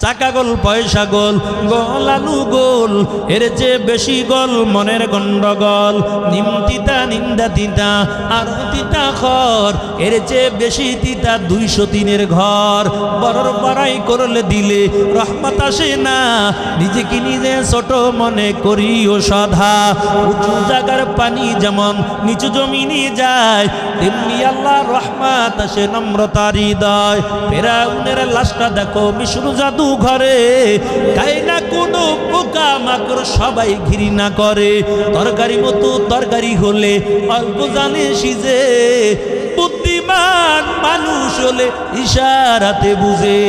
চাকা গোল পয়সা গোল গোল আলু গোল এর চেয়ে বেশি গোল মনের গন্ডগোল নিম তিতা নিন্দা তিতা আর তিতা খর এর চেয়ে বেশি তিতা 203-এর ঘর বড়র বড়াই করলে দিলে রহমত আসে না নিজেকে নিজে ছোট মনে করিও সধা উঁচু জায়গার পানি যেমন নিচু জমিনে যায় তেমনি আল্লাহর রহমত আসে নম্রতার হৃদয় ফেরাউনের লাশটা দেখো মিশর জাদু ঘরে খায় না কোনো পোকা মাকড় সবাই ঘৃণা করে তরকারি মতো তরকারি হলে অল্প জানে সিজে বুদ্ধিমান মানুষ হলে ইশারাতে বুঝে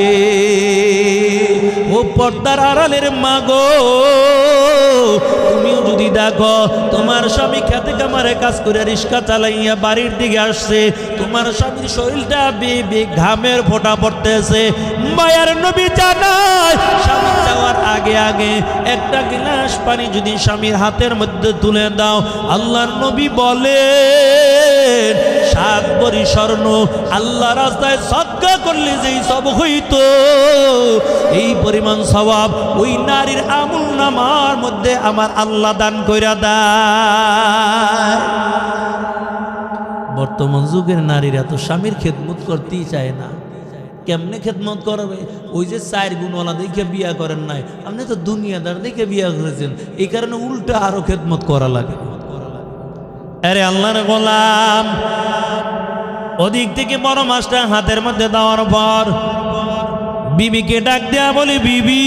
ও পর্দার আড়ালের মা গো তুমিও যদি দেখো তোমার স্বামী খেতে কামারে কাজ করে রিক্সা চালাইয়া বাড়ির দিকে আসছে তোমার স্বামীর শরীরটা বেয়ে ঘামের ফোঁটা পড়তেছে মায়ার নবী জানায় স্বামী যাওয়ার আগে আগে একটা গ্লাস পানি যদি স্বামীর হাতের মধ্যে তুলে দাও আল্লাহর নবী বলেন 7 ভরি স্বর্ণ আল্লাহ রাস্তায় সদকা করলে যেই সব হইতো এই পরিমাণ সওয়াব ওই নারীর আমল নামার মধ্যে আমার আল্লাহ দান কইরা দেয়। বর্তমান যুগের নারীরা তো স্বামীর খেদমত করতেই চায় না। কেমনে খেদমত করবে? ওই যে 4 গুণওয়ালা দেখে বিয়া করেন নাই, আপনি তো দুনিয়াদার দেখে বিয়া করেছেন, এই কারণে উল্টা আরো খেদমত করা লাগে। আরে আল্লাহর গোলাম, ওদিক থেকে বড় মাছটা হাতের মধ্যে দেওয়ার পর বিবিকে ডাক দেয়া বলে, বিবি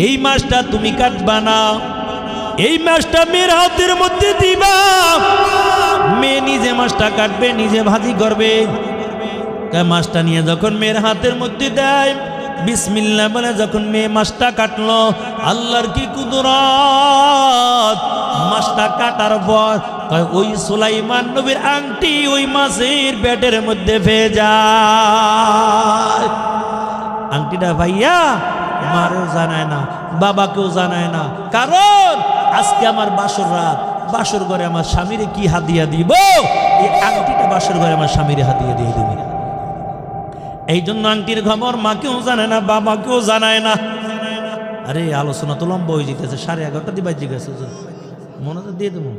এই মাছটা তুমি কাটবা না, এই মাছটা মেয়ের হাতের মধ্যে দিবা। মেয়ে নিজে মাছটা কাটবে, নিজে ভাজি করবে। মাছটা নিয়ে যখন মেয়ের হাতের মধ্যে দেয়, বিসমিল্লাহ বলে যখন মেয়ে মাছটা কাটলো, আল্লাহর কি কুদরত! মাছটা কাটার পর ওই সুলাইমান নবীর আংটি ওই মাছের পেটের মধ্যে ভেজা। আংটিটা ভাইয়া মারও জানায় না, বাবাকেও জানায় না, কারণ আজকে আমার বাসর রাত, বাসর ঘরে আমার স্বামীরে কি হাদিয়া দিব, এই আংটিটা বাসর ঘরে আমার স্বামীরে হাদিয়া দিয়ে দিবি। এই জন্য আংটির খবর মাকেও জানে না, বাবাকেও জানায় না। আরে আলোচনা তো লম্বা হয়ে যেতেছে, 11:30 দিয়ে বাজে গেছে, মনে তো দিয়ে দেবো।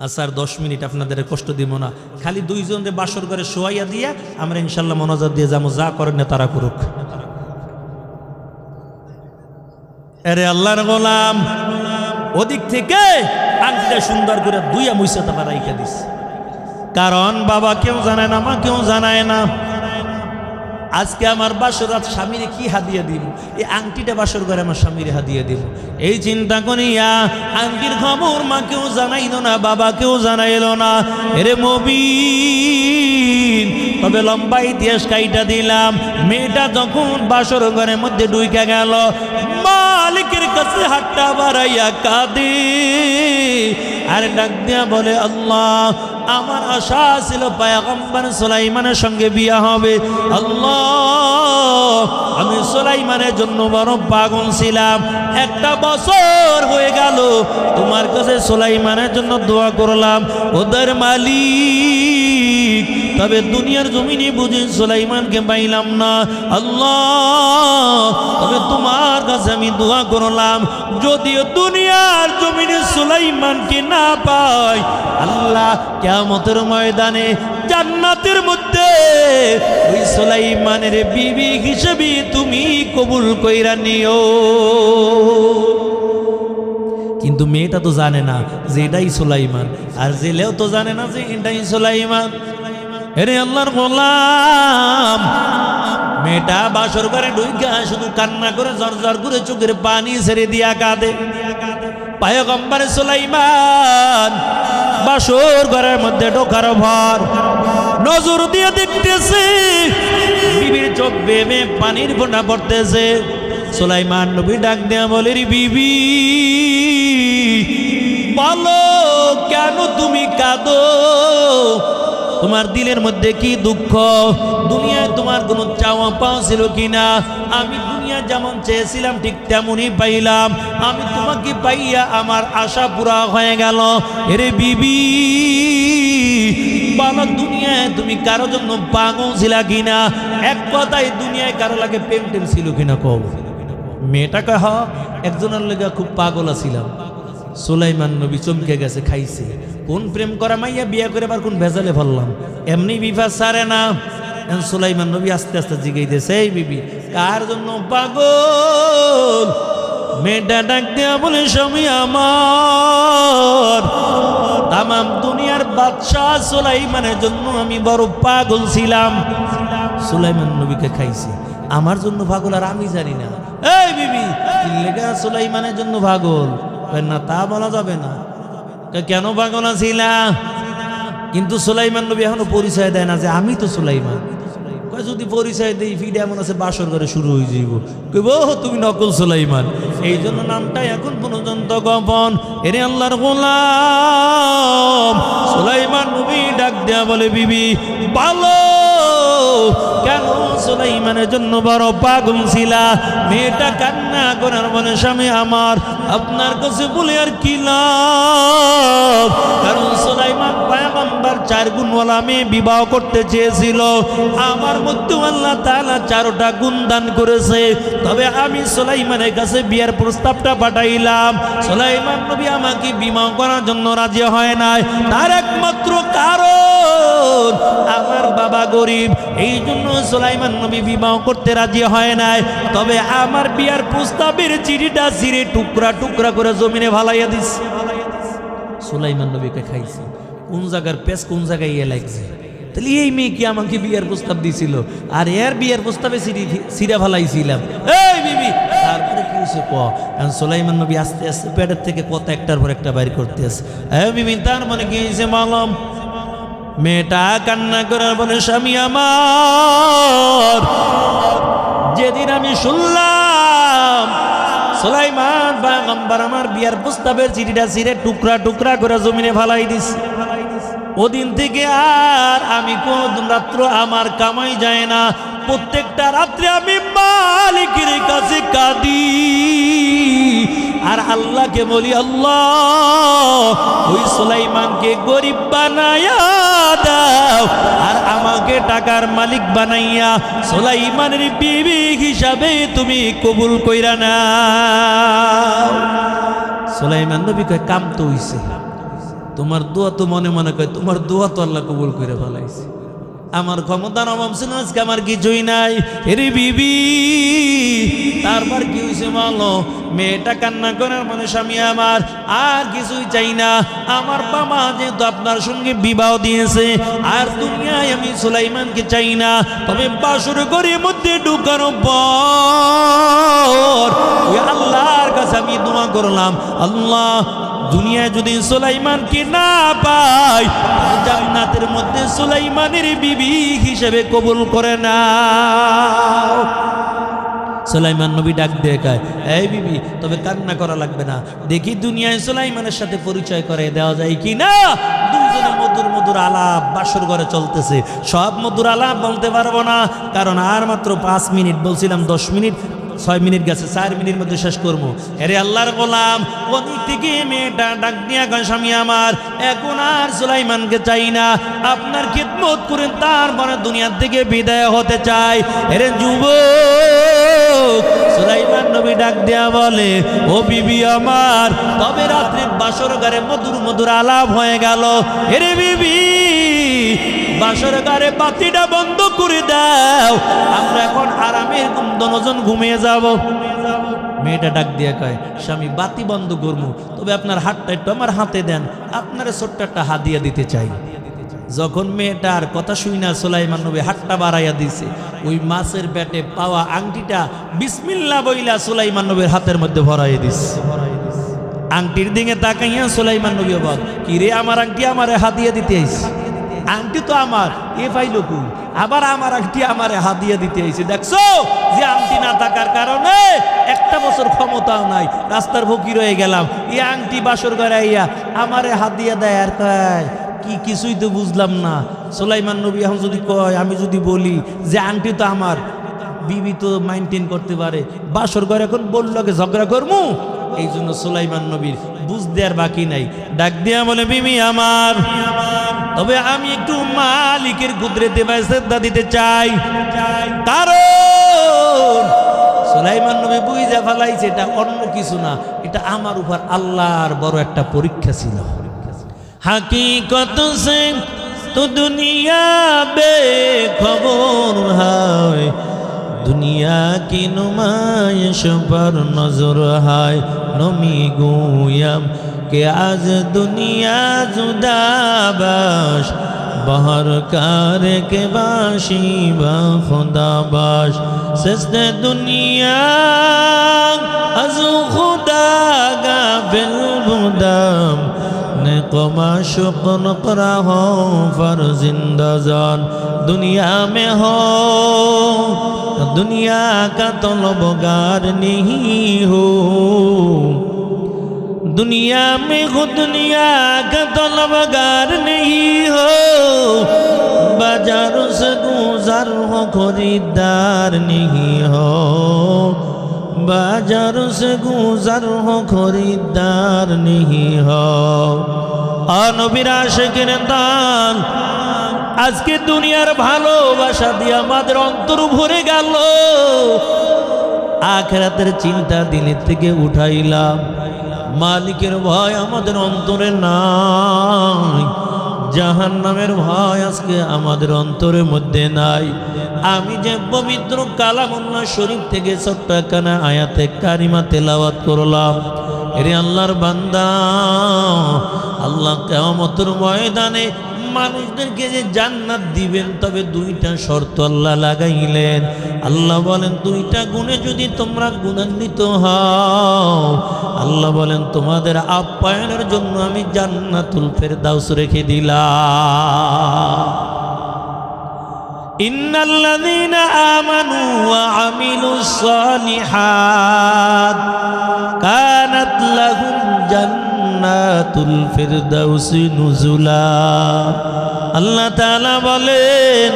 আচ্ছা আর 10 মিনিট আপনাদের কষ্ট দিব না, খালি 2 জনের বাসর ঘরে শোয়াইয়া দিয়া আমরা ইনশাল্লাহ মনোজাত দিয়ে যাবো, যা করেন না তারা করুক। আরে আল্লাহর গোলাম, ওদিক থেকে আংটিটা সুন্দর করে দুইয়া মুইসা তারপর রাইখা দিস, কারণ বাবা কেউ জানায় না, মা কেউ জানায় না। আজকে আমার বাসর রাত স্বামীরে কি হাদিয়া দিব, এই আংটিটা বাসর ঘরে আমার স্বামীরে হাদিয়া দিব। এই চিন্তা করিয়া আংটির খবর মাকেও জানাইল না, বাবাকেও জানাইল না। এরে মুবিন, তবে লম্বা ইতিহাস কাইটা দিলাম। মেয়েটা যখন বাসর ঘরের মধ্যে ঢুইকা গেল, মালিকের কাছে হাতটা বাড়াইয়া কাঁদে আর ডাক দিয়া বলে, আল্লাহ আমার আশা ছিল পয়গম্বর সুলাইমানের সঙ্গে বিয়া হবে। আল্লাহ আমি সুলাইমানের জন্য বড় পাগল ছিলাম, 1 বছর হয়ে গেল তোমার কাছে সুলাইমানের জন্য দোয়া করলাম। ওদের মালিক, তবে দুনিয়ার জমিনে বুঝি সুলাইমানকে পাইলাম না। আল্লাহ তবে তোমার কাছে আমি দোয়া করলাম, যদিও দুনিয়ার জমিনে সুলাইমানকে না পাই, আল্লাহ কিয়ামতের ময়দানে জান্নাতের মধ্যে ওই সুলাইমানের বিবি হিসেবে তুমি কবুল কইরা নিও। কিন্তু মেয়েটা তো জানে না যে এটাই সুলাইমান, আর জেলেও তো জানে না যে এটাই সুলাইমান। আরে আল্লাহর গোলাম, মেয়েটা বাসর ঘরে ঢুইকা শুধু কান্না করে জর্জর করে চোখের পানি ছেড়ে দিয়া কাঁদে। পয়গম্বর সুলাইমান বাসর ঘরের মধ্যে ঢোকার ভর নজর দিয়ে দেখতেছে, বিবির চোখ বেয়ে পানির ফোঁটা পড়তেছে। সুলাইমান নবী ডাক দেয়া বলে, বিবি বলো কেন তুমি কাঁদো, তোমার দিলের মধ্যে কি দুঃখ? দুনিয়ায় তোমার কোনো চাওয়া পাওয়া ছিল কিনা? আমি দুনিয়া যেমন চেয়েছিলাম ঠিক তেমনই পাইলাম, আমি তোমাকে পাইয়া আমার আশা পুরা হয়ে গেল। এরে বিবি বাবা, দুনিয়া দুনিয়ায় তুমি কারো জন্য পাগল ছিলা কিনা, এক কথায় দুনিয়ায় কারো লাগে প্রেম টেম ছিল কিনা কও। মেয়েটা কহ একজনের লেগে খুব পাগল ছিলাম। সুলাইমান নবী চমকে গেছে, খাইছে কোন প্রেম করা মাইয়া বিয়ে করে আবার কোন ভেজালে ফেললাম, এমনি বিভা সারে না। সুলাইমান নবী আস্তে আস্তে জিগাইতেছে, এই বিবি কার জন্য পাগল? মেয়েটা ডাক দেয়া বলে, স্বামী আমার তামাম দুনিয়ার বাদশাহ সুলাইমানের জন্য আমি বড় পাগল ছিলাম। সুলাইমান নবীকে খাইছে, আমার জন্য পাগল আর আমি জানি না। এই বিবি লেখা সুলাইমানের জন্য পাগল না, তা বলা যাবে না। কেন পাগল ছিলা? কিন্তু সুলাইমান নবী এখনো পরিচয় দেয় না যে আমি তো সুলাইমান। যদি পরিচয় দেই ফিডে এমন আছে বাসর ঘরে শুরু হয়ে যাইব, কইব তুমি নকল সুলাইমান। এই জন্য নামটা এখন পর্যন্ত গোপন। এরে আল্লাহর গোলাম সুলাইমান নবী ডাক দেয়া বলে, বিবি ভালো কেন সুলাইমানের জন্য বড় পাগল ছিলা? মেয়েটা কান্না করার বলে, স্বামী আমার আপনার কাছে বলে আর কি লাভ, কারণ সুলাইমান পয়গম্বর 4 গুণওয়ালা মেয়ে বিবাহ করতে চেয়েছিল, আমার মধ্যে আল্লাহ তাআলা 4টা গুণ দান করেছে। তবে আমি সুলাইমানের কাছে বিয়ের প্রস্তাবটা পাঠাইলাম, সুলাইমান নবী আমাকে বিবাহ করার জন্য রাজি হয় নাই। তার একমাত্র কারণ আমার বাবা গরিব, এই জন্য সুলাইমান নবী বিবাহ করতে রাজি হয় নাই। তবে আমার বিয়ার প্রস্তাবের চিঠিটা ছিঁড়ে টুকরা টুকরা করে জমিনে ভালাইয়া দিস। সুলাইমান নবীকে খাইছে, কোন জায়গার পেস কোন জায়গায় ইয়ে লাগছে। তাহলে এই মেয়ে কি আমাকে বিয়ার প্রস্তাব দিছিল, আর এর বিয়ার প্রস্তাবে সিরা ফালাইছিলাম। এই বিবি তারপরে কি হয়েছে ক? সুলাইমান নবী আস্তে আস্তে পেটের থেকে কথা একটার পর একটা বাইর করতে আছে। হ্যাঁ বিবি তার মানে কি হয়েছে মালম? মেয়েটা কান্না করার বলে, স্বামী আমার যেদিন আমি শুনলাম সুলাইমান পয়গম্বর আমার বিয়ার প্রস্তাবের চিঠিটা ছিঁড়ে টুকরা টুকরা করে জমিনে ফালাই দিছে, ওদিন থেকে আর আমি কোন রাত্র আমার কামাই যায় না। প্রত্যেকটা রাত্রে আমি মালিকের কাছে কাঁদি আর আল্লাহকে বলি, আল্লাহ ওই সুলাইমানকে গরিব বানায়া দাও আর আমাকে টাকার মালিক বানাইয়া সুলাইমানের বিবি হিসাবে তুমি কবুল কইরা নাও। সুলাইমান নবী কয়, কাম তো হইছে, তোমার দোয়া তো মনে মনে কয় তোমার দোয়া তো আল্লাহ কবুল করে ফেলাইছে। আমার ক্ষমতার অভাব ছিল, আজকে আমার কিছুই নাই। এরে বিবি তারপর কি হয়েছে বলো? মেয়েটা কান্না করার মানে, স্বামী আমার আর কিছুই চাই না, আমার বাবা যেহেতু আপনার সঙ্গে বিবাহ দিয়েছে, আর দুনিয়ায় আমি সুলাইমানকে চাই না। তবে বাসর ঘরের মধ্যে ঢুকার পর আল্লাহর কাছে আমি দোয়া করলাম, আল্লাহ দুনিয়ায় যদি সুলাইমানকে না পাই, জান্নাতের মধ্যে সুলাইমানের বিবি হিসেবে কবুল করে নাও। সুলাইমান নবী ডাক দিয়ে কয়, এই বিবি তবে কান্না করা লাগবে না, দেখি দুনিয়ায় সুলাইমানের সাথে পরিচয় করে দেওয়া যায় কি না। দুইজনে মধুর মধুর আলাপ বাসর ঘরে চলতেছে। সব মধুর আলাপ বলতে পারবো না, কারণ আর মাত্র 5 মিনিট, বলছিলাম 10 মিনিট, 6 মিনিট গেছে, 4 মিনিটের মধ্যে শেষ করবো। এরে আল্লাহর গোলাম ওদিক থেকে মেয়েটা ডাক দিয়া কয়, স্বামী আমার এখন আর সুলাইমানকে চাই না, আপনার খিদমত করে তারপরে দুনিয়ার থেকে বিদায় হতে চাই। এরে যুবক সুলাইমান নবী ডাক দিয়া বলে, ও বিবি আমার তবে রাত্রে বাসর ঘরে মধুর মধুর আলাপ হয়ে গেল। এরে বিবি বাসর ঘরে বাতিটা বন্ধ করে দাও, আমরা এখন আরামের দুজন ঘুমিয়ে যাব। মেয়েটা ডাক দিয়ে কয়, স্বামী বাতি বন্ধ করবো, তবে আপনার হাতটা একটু আমার হাতে দেন, আপনার ছোট্ট একটা হাদিয়া দিতে চাই। যখন মেয়েটার কথা শুই না সুলাইমান নবী হাতটা বাড়াইয়া দিছে, ওই মাছের পেটে পাওয়া আংটিটা বিসমিল্লাহ বইলা সুলাইমান নবীর হাতের মধ্যে ভরাই দিছে। আংটির দিকে তাকাইয়া সুলাইমান নবী অবাক, কি রে আমার আংটি আমারে হাদিয়া দিতে আইছে? আংটি তো আমার, এ পাইল কই? আবার আমার আংটি আমারে হাদিয়া দিতে আইছে। দেখছো যে আংটি না থাকার কারণে 1 বছর ক্ষমতাও নাই, রাস্তার ফকির হয়ে গেলাম। এই আংটি বাসর ঘরে আইয়া আমারে হাদিয়া দেয় আর কয় কি? কিছুই তো বুঝলাম না। সুলাইমান নবী এখন যদি কয়, আমি যদি বলি যে আংটি তো আমার, বিবি তো মেইনটেইন করতে পারে, বাসর ঘরে এখন বললকে ঝগড়া করবো। এই জন্য সুলাইমান নবীর বুঝ দেওয়ার বাকি নাই, ডাক দিয়া বলে, বিবি আমার তবে আমি একটু মালিকের কুদরতে সেজদা দিতে চাই। কারণ সুলাইমান নবী বুঝা ফেলাইছে এটা অন্য কিছু না, এটা আমার উপর আল্লাহর বড় একটা পরীক্ষা ছিল। হাকিকত সে তো দুনিয়া বেখবর হয়, দুনিয়া কি নুমাইশ पर नजर है। नमी गोयम के आज दुनिया जुदाबाश, बहर कार के बाशी बा खुदा बाश। सस्ते दुनिया अजू खुदा गाफिल बुदाम ने कमा शुक्र करा हो फर जिंदा जान। दुनिया में हो दुनिया का तलबगार नहीं हो, दुनिया में हो दुनिया का तलबगार नहीं हो। बाजारों से गुजर हो खरीदार नहीं हो, बाजारों से गुजर हो खरीदार नहीं हो। नबीर आशिकेर दान আজকে দুনিয়ার ভালোবাসা দিয়ে আমাদের অন্তর ভরে গেল, আখিরাতের চিন্তা দিলের থেকে উঠাইলাম। মালিকের ভয় আমাদের অন্তরে নাই, জাহান্নামের ভয় আজকে আমাদের অন্তরের মধ্যে নাই। আমি যে পবিত্র কালামুল্লাহ শরীফ থেকে ছোট্ট একখানা আয়াতে কারিমা তেলাওয়াত করলাম, এরে আল্লাহর বান্দা, আল্লাহ কিয়ামতের ময়দানে মানুষদেরকে যে জান্নাত দিবেন, তবে দুইটা শর্ত আল্লাহ লাগাইলেন। আল্লাহ বলেন দুইটা গুণে যদি তোমরা গুণান্বিত হও, আল্লাহ বলেন তোমাদের আপ্যায়নের জন্য আমি জান্নাতুল ফেরদাউস রেখে দিলাম। ইন্নাল্লাযীনা আমানু ওয়া আমিলুস সালিহাত কানাত লাহুম জান্নাতুল ফিরদাউসি নুজুলা। আল্লাহ তাআলা বলেন,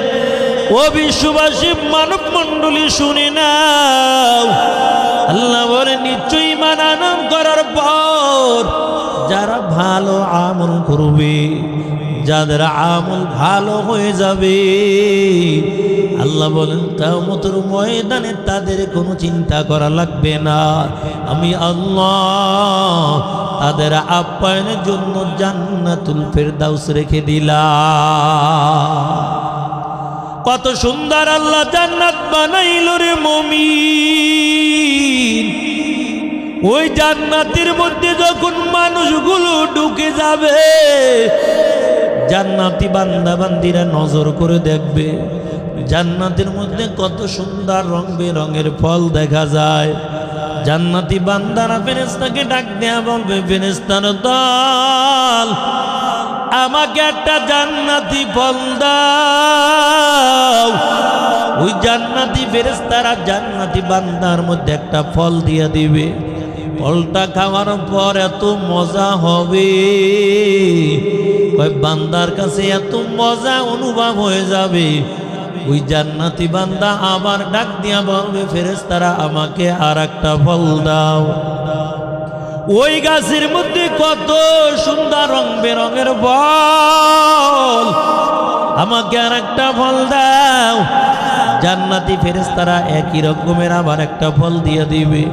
ও বিশ্ববাসী মানব মণ্ডলী শুনে নাও। আল্লাহ বলেন নিশ্চয়ই ঈমান আনয়ন করার পর যারা ভালো আমল করবে, যাদের আমল ভালো হয়ে যাবে, আল্লাহ বলেন কিয়ামতের ময়দানে তাদের কোনো চিন্তা করা লাগবে না। আমি আল্লাহ তাদের আপ্যায়নের জন্য জান্নাতুল ফেরদাউস রেখে দিলাম। কত সুন্দর আল্লাহ জান্নাত বানাইল রে মুমিন। ওই জান্নাতের মধ্যে যখন মানুষগুলো ঢুকে যাবে, জান্নাতি বান্দা বান্দিরা নজর করে দেখবে জান্নাতের মধ্যে কত সুন্দর রং বেরঙের ফল দেখা যায়। জান্নাতি বান্দারা ফেরেশতাকে ডাক দেয়া বলবে, ফেরেশতার দল আমাকে একটা জান্নাতি ফল দাও। ওই জান্নাতি ফেরেশতারা জান্নাতি বান্দার মধ্যে একটা ফল দিয়ে দিবে। ফলটা খাওয়ার পর এত মজা হবে, ওই বান্দার কাছে এত মজা অনুভব হয়ে যাবে। ওই জান্নাতি বান্দা আবার ডাক দিয়া বলবে, ফেরেশতারা আমাকে আর একটা ফল দাও। ওই গাছের মধ্যে কত সুন্দর রং বেরঙের ফল, আমাকে আর একটা ফল দাও। জান্নাতি ফেরেশতারা একই রকমের আবার একটা ফল দিয়ে দিবে।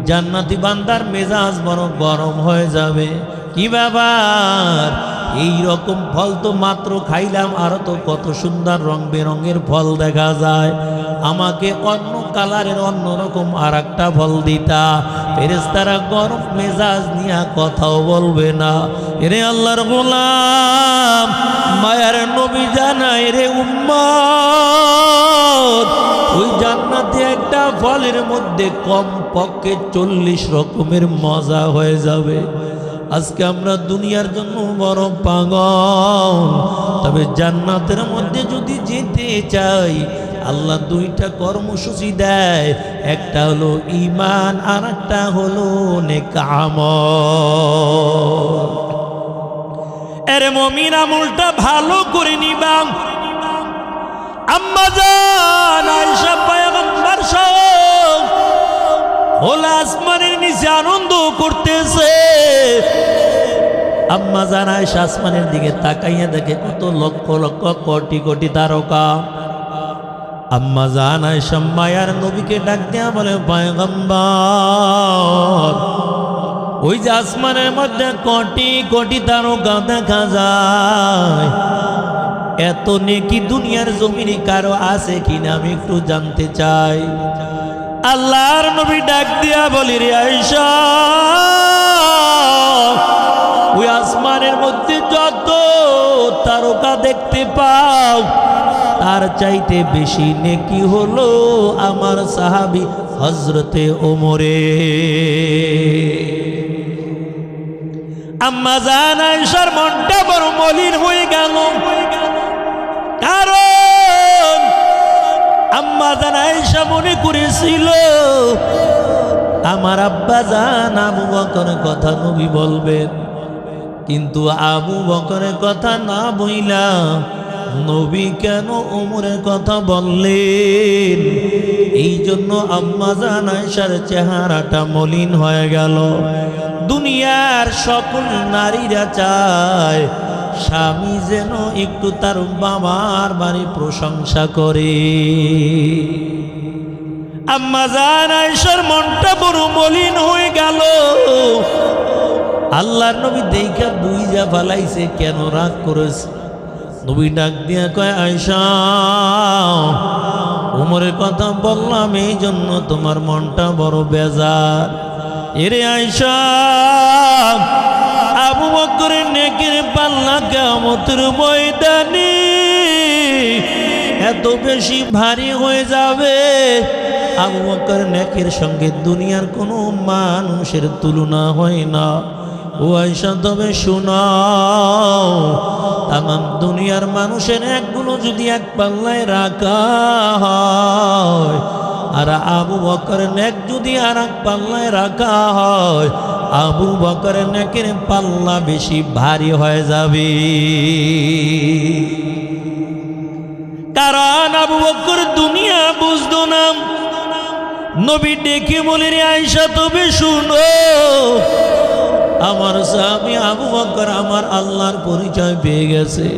জান্নাতি বান্দার মেজাজ বড় গরম হয়ে যাবে, কি ব্যাপার, এই রকম ফল তো মাত্র খাইলাম, আরো তো কত সুন্দর রং বেরঙের ফল দেখা যায়, আমাকে অন্য কালারের অন্য রকম আর একটা ফল দিতা। ফেরেশতারা গরম মেজাজ নিয়ে কথাও বলবে না। এরে আল্লাহর গোলাম, মায়ার নবী জানায় রে উম্মত, ওই জান্নাতে একটা ফলের মধ্যে কম পক্ষে 40 রকমের মজা হয়ে যাবে। আজকে আমরা দুনিয়ার জন্য বড় পাগল, তবে জান্নাতের মধ্যে যদি যেতে চাই, আল্লাহ দুইটা কর্মসূচি দেয়, একটা হলো ঈমান আর একটা হলো নেক আমল। এর মুমিন আমলটা ভালো করে নিবা। আম্মা জান আয়েশা পয়গম্বর সহ ওলা আসমানের নিচে আনন্দ করতেছে। আম্মা জান আয়েশা আসমানের দিকে তাকাইয়া দেখে কত লক্ষ লক্ষ কোটি কোটি তারকা। আম্মা জান আয়েশা মায়ার নবীকে ডাক দিয়া বলে, পয়গম্বর, ওই যে আসমানের মধ্যে কোটি কোটি তারকা দেখা যায়, এত নেকি দুনিয়ার জমিনে কারো আছে কিনা আমি একটু জানতে চাই। আল্লাহর নবী ডাক দিয়া বলি, রে আয়েশা, ওই আসমানের মধ্যে যত তারকা দেখতে পাও তার চাইতে বেশি নেকি হলো আমার সাহাবী হযরতে ওমরে। আম্মা জান আয়েশার মনটা বড় মলিন হয়ে গেল, কারণ আম্মা জান আয়েশা মনে করেছিল আমার আব্বা জান আবু বকরের কথা নবী বলবেন, কিন্তু আবু বকরের কথা না বইলা নবী কেন ওমরের কথা বললেন? এই জন্য আম্মা জান আয়েশার চেহারাটা মলিন হয়ে গেল। দুনিয়ার সকল নারীরা চায় স্বামী যেন একটু তার বাবার বাড়ি প্রশংসা করে। আম্মা জান আয়েশার মনটা বড় মলিন হয়ে গেল। আল্লাহর নবী দেখা বুইজা ফালাইছে, কেন রাগ করেছে? নবী ডাক দিয়া কয়, আয়েশা, ওমরের কথা বললাম এই জন্য তোমার মনটা বড় বেজার। এরে আয়েশা, আবু বকরের নেকির পাল্লা কিয়ামতের ময়দানে এত বেশি ভারী হয়ে যাবে, আবু বকর নেকির সঙ্গে দুনিয়ার কোনো মানুষের তুলনা হয় না। ও আয়েশা, তবে শোনাও, তামাম দুনিয়ার মানুষের একগুলো যদি এক পাল্লায় রাখা হয় আর আবু বকরের নেক যদি আর এক পাল্লায় রাখা হয়, আবু বকরের নেকের পাল্লা বেশি ভারী হয়ে যাবে। কারণ আবু বকর দুনিয়া বুঝতো না। নবী ডেকে বলে, রে আয়েশা, তবে শুনো, আমার সাহাবী আবু বকর আমার আল্লাহর পরিচয় পেয়ে গেছে।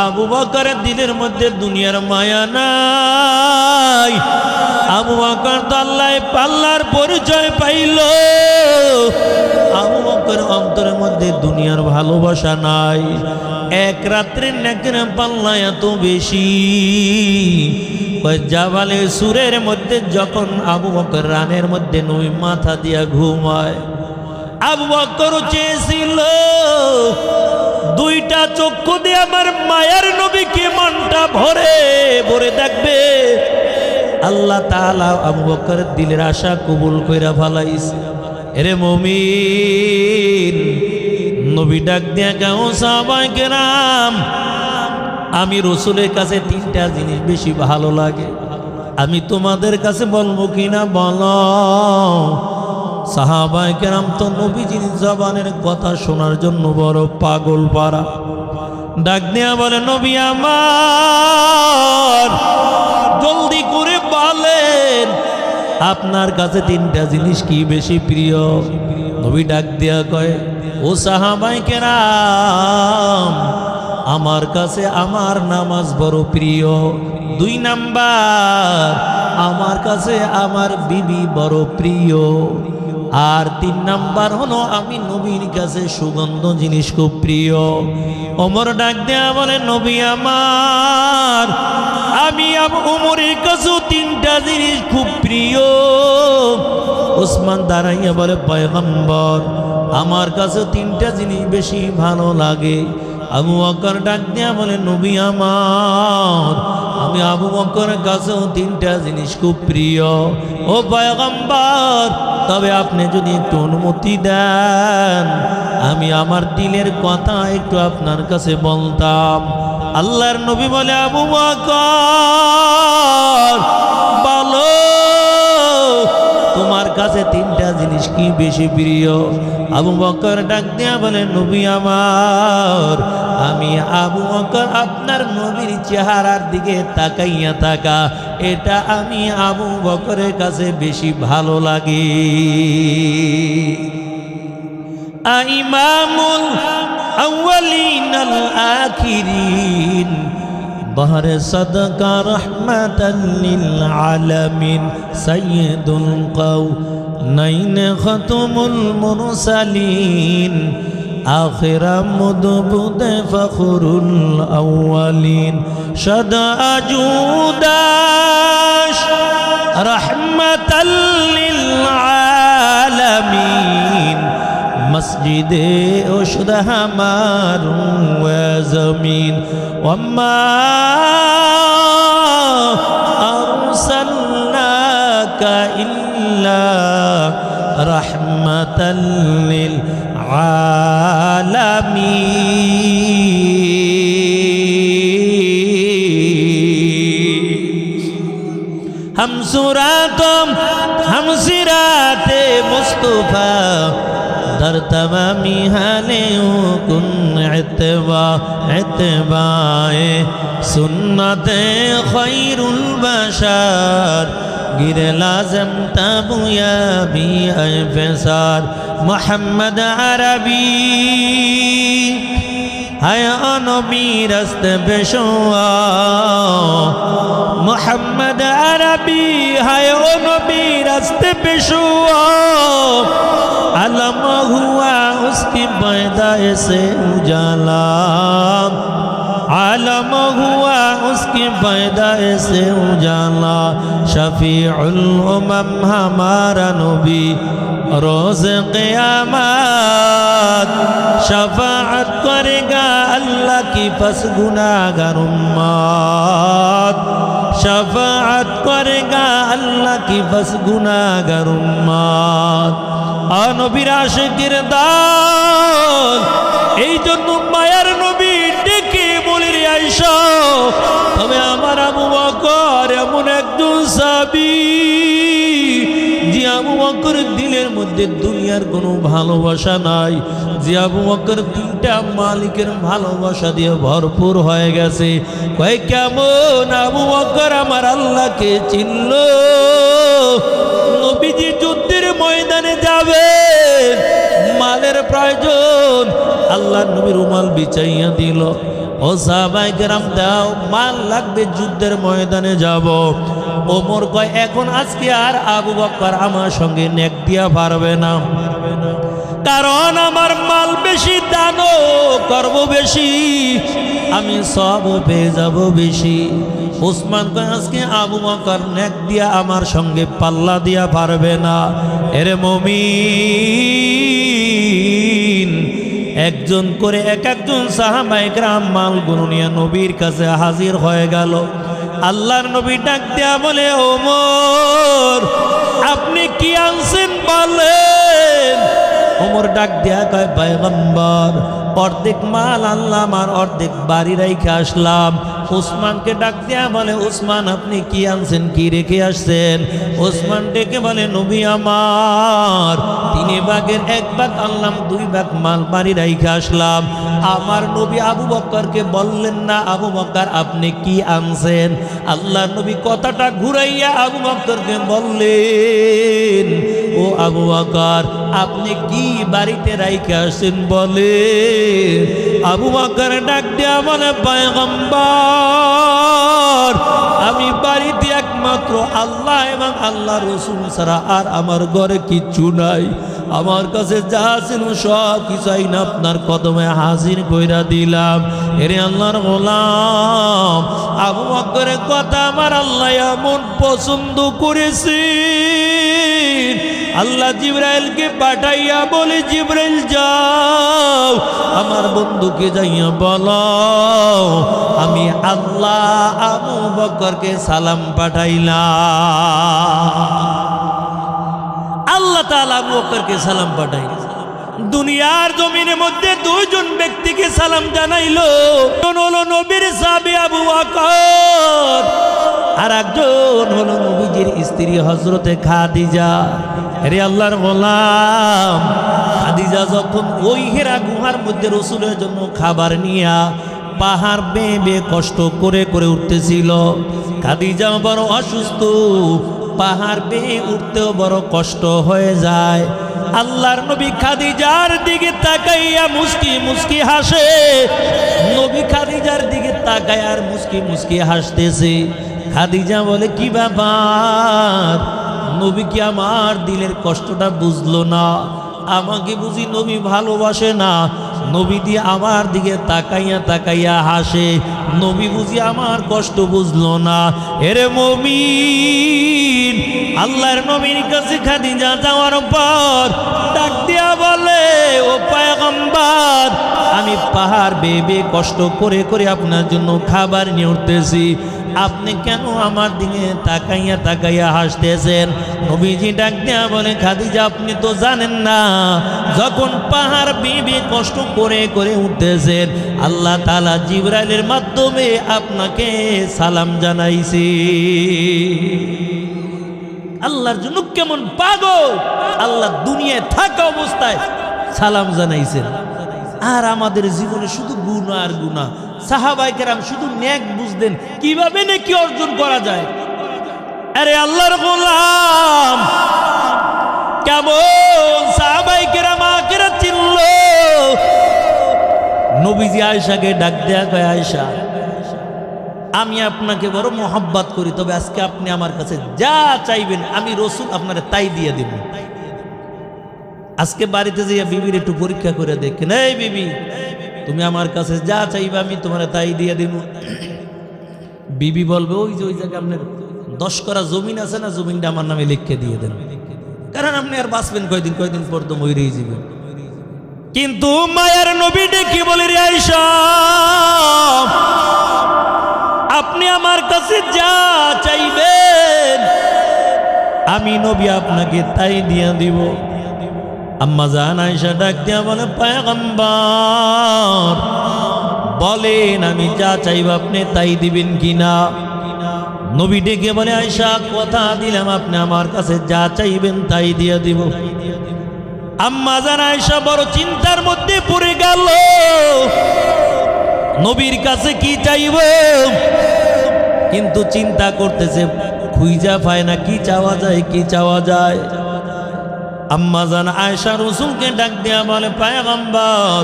আবু বকরের দিলের মধ্যে দুনিয়ার মায়া নাই। আবু বকর তো আল্লাহর পরিচয় পাইল। আবু বকর অন্তরের মধ্যে দুনিয়ার ভালোবাসা নাই। এক রাত্রের নেকের পাল্লা এত বেশি, জাবালে সুরের মধ্যে যখন আবু বকর রানের মধ্যে নই মাথা দিয়া ঘুমায়, আবু বকর চেয়েছিল দুইটা চক্ষু দিয়ে আমার মায়ার নবীকে মনটা ভরে ভরে দেখবে। আল্লাহ তাআলা আবু বকরের দিলের আশা কবুল কইরা ফেলাইছে। এরে মুমিন, নবী ডাক দিয়া গাও, সাহাবায়ে কেরাম, আমি রসুলের কাছে তিনটা জিনিস বেশি ভালো লাগে, আমি তোমাদের কাছে বলবো কিনা বলো। সাহাবায়ে কেরাম তো নবীজির জবানের কথা শোনার জন্য বড় পাগল পারা। ডাক দিয়া বলে, নবী আমার, জলদি করে বলেন আপনার কাছে তিনটা জিনিস কি বেশি প্রিয়? নবী ডাক দিয়া কয়, ও সাহাবায়ে কেরাম, আমার কাছে আমার নামাজ বড় প্রিয়। 2 নাম্বার, আমার কাছে আমার বিবি বড় প্রিয়। আর 3 নাম্বার হলো আমি নবীর কাছে সুগন্ধ জিনিস খুব প্রিয়। ওমর ডাক দেয়া বলে, নবী আমার, আমি ওমরের কাছেও 3টা জিনিস খুব প্রিয়। ওসমান দাঁড়াইয়া বলে, পয়গম্বর, আমার কাছে 3টা জিনিস বেশি ভালো লাগে। আবু বকর ডাক দিয়া বলে, নবী আমার, আমি আবু বকরের কাছেও 3টা জিনিস খুব প্রিয়। ও পয়গম্বর, তবে আপনি যদি একটু অনুমতি দেন আমি আমার দিলের কথা একটু আপনার কাছে বলতাম। আল্লাহর নবী বলে, আবু বকর, বলো তোমার কাছে 3টা জিনিস কি বেশি প্রিয়? আবু বকর ডাক দিয়া বলে, নবী আমার, আমি আবু বকর আপনার নবীর চেহারার দিকে তাকাইয়া থাকা, এটা আমি আবু বকরের কাছে বেশি ভালো লাগে। ইমামুল আউয়ালিন আল আখিরিন বহর সদকা রহমাতাল লিল আলামিন সাইয়্যিদুল কাউনাইন খাতুমুল মুরসালিন آخر مدبد فخر الأولين شدأ جوداش رحمة للعالمين مسجد أشد همار وزمين وما أرسلناك إلا رحمة للعالمين हम सुरातम हम सिराते मुस्तफा दर तमामी हाले कुन इत्बाए सुन्नते खैरुल बशर गिरे लाजम तबुया भी अफसार मोहम्मद अरबी हाय नबी रस्ते पेशवा मोहम्मद अरबी हाय नबी रस्ते पेशवा अलम हुआ उसकी पैदाइश से उजाला आलम हुआ उसकी पैदाइश से उजाला शफीउल उमम हमारा नबी रोज क़यामत शफाअत करेगा अल्लाह की पस गुनाहगार उम्मत शफाअत करेगा अल्लाह की पस गुनाहगार उम्मत नबीर आशिकेर दल এই জন্য মায়ার নবী ডেকে বলে রে আয়েশা তবে আমার আবু বকর এমন একজন সাহাবী যে আবু বকর দিলের মধ্যে দুনিয়ার কোনো ভালোবাসা নাই যে আবু বকর তিনটা মালিকের ভালোবাসা দিয়ে ভরপুর হয়ে গেছে কয় কেমন আবু বকর আমার আল্লাহকে চিনল নবীজি যুদ্ধের ময়দানে যাবেন মালের প্রয়োজন আল্লাহ নবী রুমাল বিছাইয়া দিল ও সাহাবায়ে কেরাম দাও মাল লাগবে যুদ্ধের ময়দানে যাব ওমর কয় এখন আজকে আর আবু বকর আমার সঙ্গে নেক দিয়া পারবে না কারণ আমার মাল বেশি দানও করব বেশি আমি সব পেয়ে যাব বেশি উসমান কয় আজকে আবু বকর নেক দিয়া আমার সঙ্গে পাল্লা দিয়া পারবে না এরে মুমিন একজন করে এক একজন সাহাবায়ে কেরাম মাল গুনিয়া নবীর কাছে হাজির হয়ে গেল আল্লাহর নবী ডাক দেয়া বলে ওমর আপনি কি আনছেন বলেন ওমর ডাক দেয়া কয় পয়গম্বর অর্ধেক মাল আল্লাহ আমার অর্ধেক বাড়ি রাইখা আসলাম উসমানকে ডাক দেয়া বলে উসমান আপনি কি আনছেন কি রেখে আসছেন উসমান ডেকে বলে নবী আমার 3 ভাগের 1 ভাগ আনলাম 2 ভাগ মাল বাড়ি রাইখা আসলাম আমার নবী আবু বকরকে বললেন না আবু বকর আপনি কি আনছেন আল্লাহ নবী কথাটা ঘুরাইয়া আবু বকরকে বললেন ও আবু বকর আপনি কি বাড়িতে রাইখা আসছেন বলে আবু বকর ডাক দেয়া বলে পয়গম্বর আমি বাড়িতে একমাত্র আল্লাহ এবং আল্লাহ রাসূল ছাড়া আর আমার ঘরে কিচ্ছু নাই আমার কাছে যা ছিল সব কিছু আইনা আপনার কদমে হাজির কইরা দিলাম এরে আল্লাহর গোলাম আবু বকরের কথা আমার আল্লাহ এমন পছন্দ করেছে আল্লাহ জিবরাইলকে পাঠাইয়া বলে জিবরাইল যাও আমার বন্ধুকে যাইয়া বলো আমি আল্লাহ আবু বকরকে সালাম পাঠাইলাম আল্লাহ তাআলা আবু বকরকে সালাম পাঠাইল দুনিয়ার জমিনের মধ্যে দুইজন ব্যক্তিকে সালাম জানাইলো হলো নবীর সাহাবী আবু বকর আর একজন হলো নবীজির স্ত্রী হযরতে খাদিজা রে আল্লাহর গোলাম খাদিজা যখন ওই হেরা গুহার মধ্যে রাসূলের জন্য খাবার নিয়া পাহাড় বেয়ে বেয়ে কষ্ট করে করে উঠতেছিল খাদিজা বড় অসুস্থ পাহাড় বেয়ে উঠতেও বড় কষ্ট হয়ে যায় আল্লাহর নবী খাদিজার দিকে তাকাইয়া মুস্কি মুস্কি হাসে। নবী খাদিজার দিকে তাকায় আর মুস্কি মুস্কি হাসতেছে। খাদিজা বলে, কি ব্যাপার? নবী কি আমার দিলের কষ্টটা বুঝলো না? আমাকে বুঝি নবী ভালোবাসে না? নবী দিয়ে আমার দিকে তাকাইয়া তাকাইয়া হাসে, নবী বুঝি আমার কষ্ট বুঝলো না? এরে মুমিন, আল্লাহর নবীর কাছে খাদিজা যাওয়ার পর ডাক দিয়া বলে, ও পয়গম্বর, আমি পাহাড় বেয়ে বেয়ে কষ্ট করে করে আপনার জন্য খাবার নিয়ে উঠতেছি, আপনি কেন আমার দিকে তাকাইয়া তাকাইয়া হাসতেছেন? নবীজি ডাক দিয়া বলে, খাদিজা, আপনি তো জানেন না, যখন পাহাড় বেয়ে বেয়ে কষ্ট করে করে উঠতেছেন, আল্লাহ তাআলা জিবরাইলের মাধ্যমে আপনাকে সালাম জানাইছে। আল্লাহর জন্য কেমন পাগল! আল্লাহ দুনিয়ায় থাকা অবস্থায় সালাম জানাইছেন। আর আমাদের জীবনে শুধু গুনাহ আর গুনাহ। সাহাবায়ে কেরাম শুধু নেক বুঝতেন, কিভাবে নেকি অর্জন করা যায়। আরে আল্লাহর গোলাম, কেমন সাহাবায়ে কেরাম আখিরাত চিনল। নবীজি আয়েশাকে ডাক দেয়া কয়, আয়েশা, আমি আপনাকে বড় মোহাব্বত করি, তবে আজকে আপনি আমার কাছে যা চাইবেন আমি রাসূল আপনারে তাই দিয়ে দেব। আজকে বাড়িতে যাইয়া বিবির একটু পরীক্ষা করে দেখেন, এই বিবি, তুমি আমার কাছে যা চাইবে আমি তোমার তাই দিয়ে দেব। বিবি বলবে, ওই যে ওই জায়গায় আপনার 10 করা জমিন আছে না, জমিনটা আমার নামে লিখে দিয়ে দেন, কারণ আপনি আর বাঁচবেন কয়দিন, কয়দিন পর তো মরেই যাবেন। কিন্তু মায়ের নবী ডেকে বলে, রে আয়েশা, আপনি আমার কাছে যা চাইবেন আমি নবী আপনাকে তাই দিয়ে দিব। আম্মা জান আয়েশা ডাক দিয়া বলে, পয়গম্বর, বলেন আমি যা চাইব আপনি তাই দিবেন কিনা? নবী ডেকে বলে, আয়েশা, কথা দিলাম আপনি আমার কাছে যা চাইবেন তাই দিয়ে দিব। আম্মা জান আয়েশা বড় চিন্তার মধ্যে পড়ে গেল, নবীর কাছে কি চাইব, কিন্তু চিন্তা করতেছে, খুঁজা পায় না কি চাওয়া যায়, কি চাওয়া যায়। আম্মা জান আয়েশা রাসূলকে ডাক দিয়া বলে, পয়গম্বর,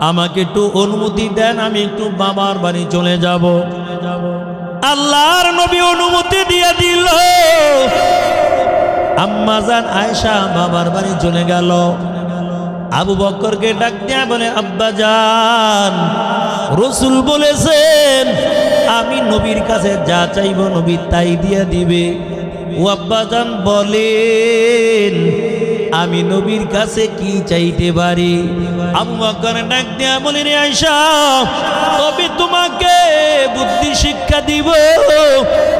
আমাকে একটু অনুমতি দেন, আমি একটু বাবার বাড়ি চলে যাব। আল্লাহর নবী অনুমতি দিয়ে দিল। আম্মা জান আয়েশা বাবার বাড়ি চলে গেল। আবু বকরকে ডাক দিয়া বলে, আব্বা জান, রাসূল বলেছেন আমি নবীর কাছে যা চাইব নবী তাই দিয়ে দিবে। ও আব্বা জান, বলেন আমি নবীর কাছে কি চাইতে পারি? আবু বকর ডাক দিয়া বলে, রে আয়েশা, তবে তোমাকে বুদ্ধি শিক্ষা দিব,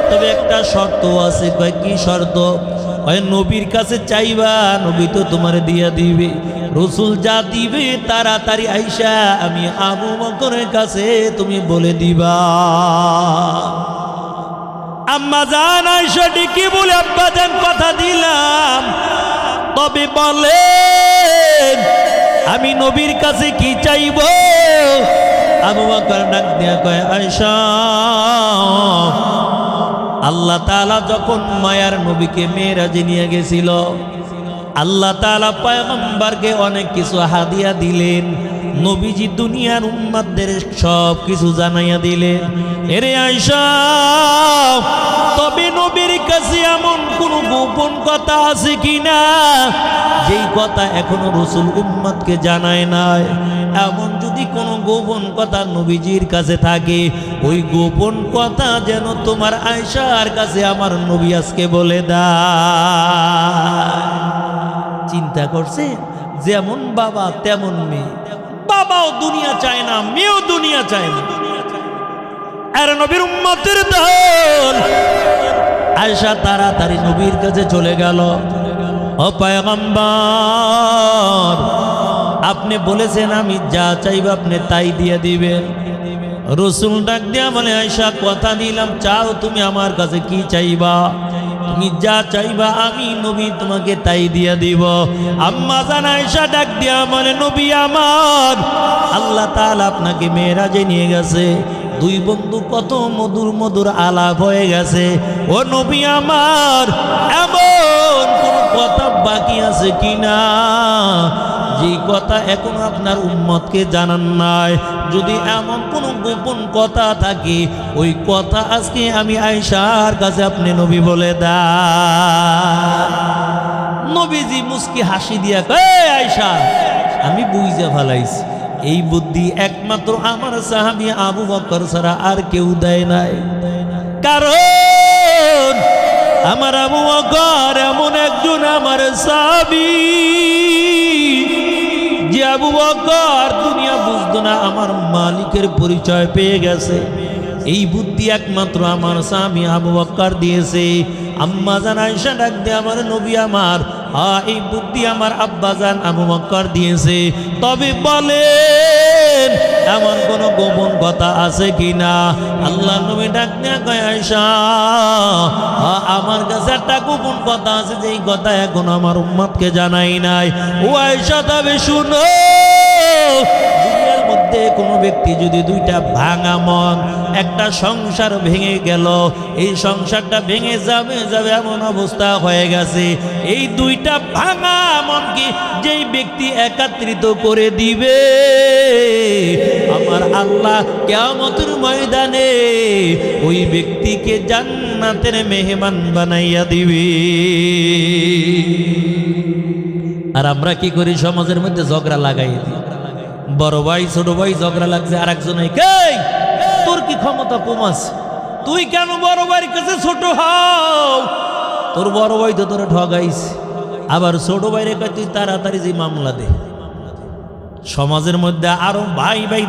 তবে একটা শর্ত আছে। কয়, কি শর্ত? কয়, নবীর কাছে চাইবা, নবী তো তোমার দিয়া দিবে। রাসূল যা দিবে তাড়াতাড়ি আয়েশা আমি আবু বকরের কাছে তুমি বলে দিবা। আম্মা জান আয়েশা ডেকে বলে, আব্বা জান, কথা দিলাম, তবে বলেন আমি নবীর কাছে কি চাইব? আবু বকর ডাক দিয়া কয়, আয়েশা, আল্লাহ তাআলা যখন মায়ার নবীকে মেরাজে নিয়ে গেছিল, আল্লাহ তাআলা পয়গম্বরকে অনেক কিছু হাদিয়া দিলেন। নবীজি দুনিয়ার উম্মতদের সব কিছু জানাইয়া দিলেন। এরে আয়েশা, তবে নবীর কাছে এমন কোন গোপন কথা আছে কিনা যেই কথা এখনো রাসূল উম্মতকে জানায় নাই? এমন যদি কোনো গোপন কথা নবীজির কাছে থাকে, ওই গোপন কথা যেন তোমার আয়েশার কাছে আমার নবী আজকে বলে দেয়। চিন্তা করছে, যেমন বাবা তেমন মেয়ে। বাবাও দুনিয়া চায় না, মেয়েও দুনিয়া চায় না। আর নবীর উম্মতের দল আয়েশা তাড়াতাড়ি নবীর কাছে চলে গেল। ও পয়গম্বর, আপনি বলেছেন আমি যা চাইব আপনি তাই দিয়ে দিবেন। রাসূল ডাক দিয়া বলে, আয়েশা, কথা দিলাম, চাও তুমি আমার কাছে কি চাইবা? তুমি যা চাইবা আমি নবী তোমাকে তাই দিয়া দিব। আম্মা জান আয়েশা ডাক দিয়া বলে, নবী আমার, আল্লাহ তাআলা আপনাকে মেরাজে নিয়ে গেছে, দুই বন্ধু কত মধুর মধুর আলাপ হয়ে গেছে। ও নবী আমার, এমন কোন কথা বাকি আছে কিনা, যে কথা এখন আপনার উম্মতকে জানান নাই। যদি এমন কোনো গোপন কথা থাকে, ওই কথা আজকে আমি আয়েশার কাছে আপনি নবী বলে দেন। নবীজি মুস্কি হাসি দিয়া কয়, আয়েশা আমি বুঝা ফেলাইছি, এই বুদ্ধি একমাত্র আমার সাহাবী আবু বকর ছাড়া আর কেউ দেয় নাই। কারণ আমার আবু বকর এমন একজন আমার সাহাবী, যে আবু বকর দুনিয়া বুঝতো না, আমার মালিকের পরিচয় পেয়ে গেছে। এই বুদ্ধি একমাত্র আমার স্বামী আবু বকর দিয়েছে। আম্মা জান আয়েশা ডাক দিয়ে, আমার নবী আমার, এই বুদ্ধি আমার আব্বা জান আবু বকর দিয়েছে। তবে বলেন এমন কোন গোপন কথা আছে কিনা? আল্লাহ নবী ডাক দিয়ে কয়, আয়েশা আমার কাছে একটা গোপন কথা আছে, যেই কথা এখন আমার উম্মতকে জানাই নাই। ও আয়েশা তবে শুনো, দুনিয়ার মধ্যে কোনো ব্যক্তি যদি দুইটা ভাঙা মন, একটা সংসার ভেঙে গেল, এই সংসারটা ভেঙে যাবে এমন অবস্থা হয়ে গেছে, এই দুইটা ভাঙা মনকে যেই ব্যক্তি একত্রিত করে দিবে, আমার আল্লাহ কিয়ামতের ময়দানে ওই ব্যক্তিকে জান্নাতের মেহমান বানাইয়া দিবে। আর আমরা কি করি? সমাজের মধ্যে ঝগড়া লাগাই দিই। বড় ভাই ছোট ভাই ঝগড়া লাগছে, আর একজন তোর কি ক্ষমতা কম আছে? তুই কেন বড় ভাইয়ের কাছে ছোট হও? তোর বড় ভাই তো তোরা ঠগাইস। আবার ছোট ভাইরে কয় তুই তাড়াতাড়ি যে মামলা দে। সমাজের মধ্যে আরো ভাই ভাই